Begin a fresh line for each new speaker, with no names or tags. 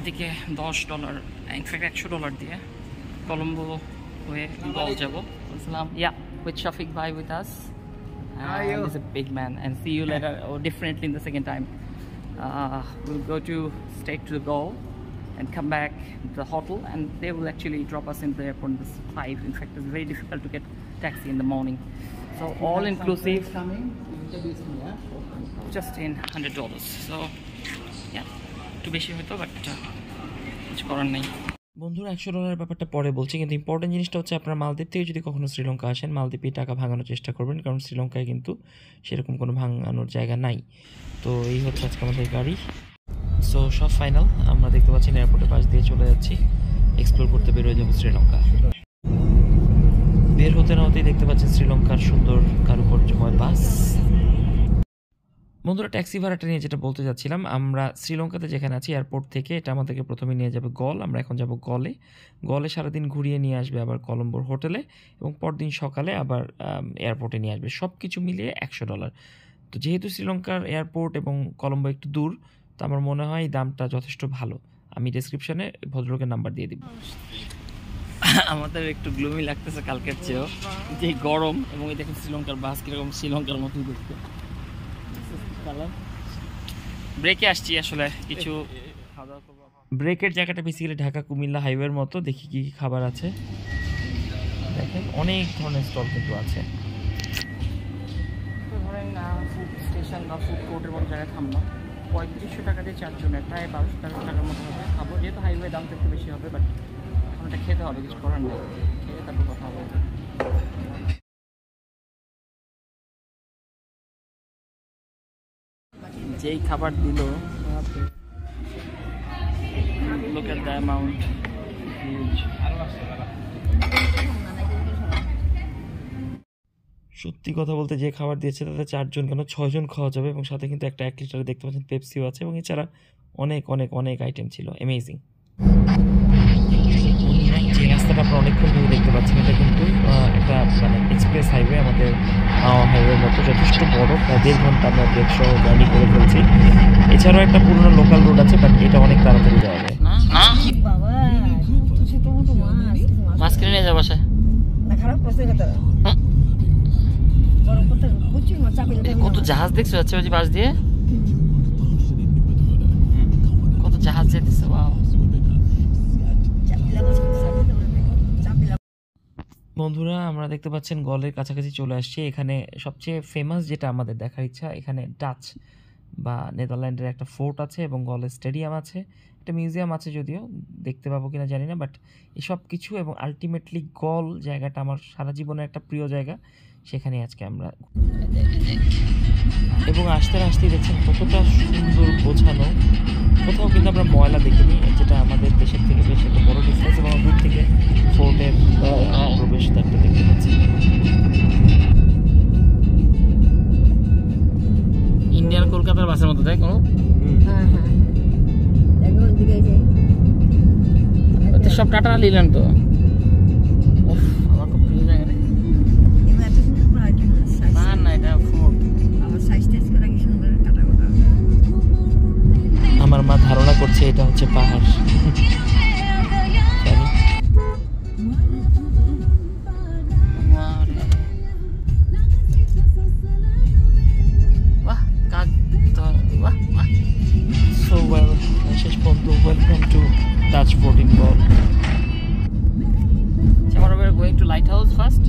দিকে $10 ইনফ্যাক্ট $100 দিয়ে কলম্বো হয়ে গল যাব বলছিলাম with Shafiq bhai with us. He's a big man and see you later or definitely in the second time. We'll go to straight to the goal and come back to the hotel and they will actually drop us in the airport in this 5. In fact, it's very difficult to get taxi in the morning. So all inclusive just in $100. So yeah, too বেশি হয়তো but কিছু করার নেই।
বন্ধুরা $100 ব্যাপারটা পরে বলছি, কিন্তু ইম্পর্টেন্ট জিনিসটা হচ্ছে আপনারা মালদ্বীপ থেকে যদি কখনো শ্রীলঙ্কা আসেন মালদ্বীপে টাকা ভাঙানোর চেষ্টা করবেন, কারণ শ্রীলঙ্কায় কিন্তু সেরকম কোনো ভাঙানোর জায়গা নাই। তো এই হচ্ছে আজকে আমাদের গাড়ি। সো সব ফাইনাল, আমরা দেখতে পাচ্ছি এয়ারপোর্টের পাশ দিয়ে চলে যাচ্ছি, এক্সপ্লোর করতে বেরোয় যাবো শ্রীলঙ্কা। বের হতে না হতেই দেখতে পাচ্ছেন শ্রীলঙ্কার সুন্দর কারুকার্যময় বাস। বন্ধুরা ট্যাক্সি ভাড়াটা নিয়ে যেটা বলতে যাচ্ছিলাম, আমরা শ্রীলঙ্কাতে যেখানে আছি এয়ারপোর্ট থেকে এটা আমাদেরকে প্রথমে নিয়ে যাবে গল। আমরা এখন যাব গলে সারাদিন ঘুরিয়ে নিয়ে আসবে আবার কলম্বোর হোটেলে, এবং পরদিন সকালে আবার এয়ারপোর্টে নিয়ে আসবে। সব কিছু মিলিয়ে $100। তো যেহেতু শ্রীলঙ্কার এয়ারপোর্ট এবং কলম্বো একটু দূর, তো আমার মনে হয় দামটা যথেষ্ট ভালো। আমি ডেসক্রিপশনে ভদ্রলোকের নাম্বার দিয়ে দিব।
আমাদের একটু গ্লুমি লাগতেছে কালকের চেয়েও, যে গরম, এবং এই দেখুন শ্রীলঙ্কার বাস কীরকম শ্রীলঙ্কার মতোই দেখতে। ব্রেকে আসছি আসলে কিছু খাওয়া দাওয়া করবো।
ব্রেকের জায়গাটা বেসিক্যালি ঢাকা কুমিল্লা হাইওয়ের মতো। দেখি কি কি খাবার আছে, দেখেন অনেক ধরনের স্টল কিন্তু আছে।
ধরেন ফুড স্টেশন বা ফুড কোর্টের মতো জায়গায় থামলাম, 3500 টাকা দিয়ে 4 জনের, প্রায় 1200 টাকার মতো হবে। খাবো যেহেতু হাইওয়ে দামটা একটু বেশি হবে, বাট ওটা খেতে হবে, কিছু করার নেই, খেয়ে তারপর কথা হবে। যেই খাবার দিল, look at the amount, huge.
সত্যি কথা বলতে যে খাবার দিয়েছে তাতে 4 জন কেন 6 জন খাওয়া যাবে, এবং সাথে কিন্তু একটা 1 লিটারে দেখতে পাচ্ছেন পেপসিও আছে, এবং এছাড়া অনেক অনেক অনেক আইটেম ছিল। অ্যামেজিং। যে রাস্তাটা আপনারা অনেকক্ষণ ধরে দেখতে পাচ্ছেন এটা কিন্তু একটা মানে এক্সপ্রেস হাইওয়ে, আমাদের হাইওয়ের মতো যথেষ্ট বড়। প্রায় 1.5 ঘন্টা আমরা ব্রেক সহ জার্নি করে ফেলছি। এছাড়াও একটা পুরোনো লোকাল রোড আছে, বাট এটা অনেক তাড়াতাড়ি যাওয়া যায়।
মাছ কিনে নিয়ে যাবো বাসায়। কত জাহাজ দেখছো যাচ্ছে ওই পাশ দিয়ে, কত জাহাজ যেতেছে।
বন্ধুরা আমরা দেখতে পাচ্ছেন গলের কাছাকাছি চলে আসছি। এখানে সবচেয়ে ফেমাস যেটা আমাদের দেখার ইচ্ছা, এখানে ডাচ বা নেদারল্যান্ডের একটা ফোর্ট আছে এবং গলের স্টেডিয়াম আছে, একটা মিউজিয়াম আছে, যদিও দেখতে পাবো কিনা জানি না। বাট এসব কিছু এবং আলটিমেটলি গল জায়গাটা আমার সারা জীবনের একটা প্রিয় জায়গা, সেখানে আজকে আমরা। এবং আসতে আসতেই দেখছেন কতটা সুন্দর গোছানো, কোথাও কিন্তু আমরা ময়লা দেখিনি, যেটা আমাদের দেশের থেকে বেশ একটা বড় ডিফারেন্স। এবং দূর থেকে ফোর্টের প্রবেশদ্বারটা দেখতে পাচ্ছি।
ইন্ডিয়ান কলকাতার বাসের মতো তাই কোনো সব টাটা নিলেন তো। আমার খুব প্রিয় জায়গা রে, না এটা ফোর্ট।
আমার মা ধারণা করছে এটা হচ্ছে পাহাড়। So well, শেষ পর্যন্ত welcome to Dutch Fort in Gol.
So we're going to Lighthouse first.